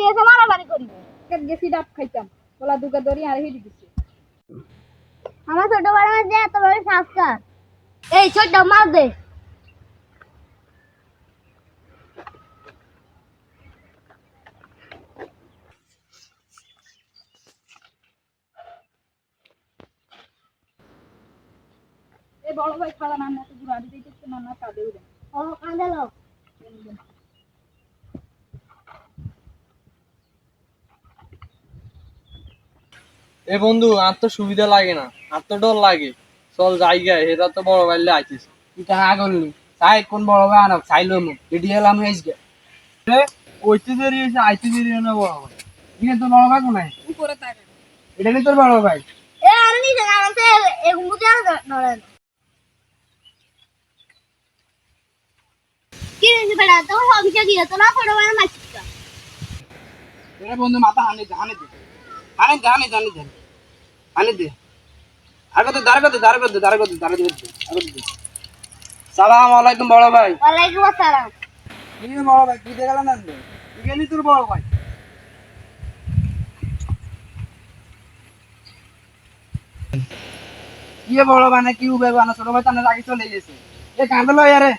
লাগিয়েছে মারামারি করি গেছি ডাব খাইতাম বলা দুকে দড়ি আর হিড়ি দিছে আমার ছোট বড় মাছ দিয়ে এত বড় সাজকার এই ছোট মাছ দে এ বড় ভাই খালা না না পুরো আদি দিতে না না কাঁদে উড়ে ও কাঁদালো এ বন্ধু আর তো সুবিধা লাগে না আর তো ডর লাগে চল জায়গায় এটা তো বড় বাইলে আইতিস তুই টাকা করলি তাই কোন বড় ভাই আনব চাইলো মু এটি এলাম হয়েছে ওইতে দেরি হয়েছে আইতে দেরি হয় না বড় ভাই এটা তোর বড় ভাই কোনায় উপরে তাকা এটা নিয়ে তোর বড় ভাই এ আর নি জানা আছে এগুলো বুঝে ধরে কি রে বেটা তো অফিসে গিয়ে তো না ছোট বড় মাছ এটা বন্ধু মাথা হানি দে হানি দে হানি দে হানি দে হানি দে হানি দে আগে তো দাঁড় করতে দাঁড় করতে দাঁড় করতে দাঁড় করতে সালাম আলাইকুম বড় ভাই ওয়ালাইকুম আসসালাম কি বড় ভাই কি দেখালেন না তুই গেলি তোর বড় ভাই কি বড় ভাই না কি উবে বানা ছোট ভাই তানে আগে চলে গেছে এ কাঁদলো ইয়ারে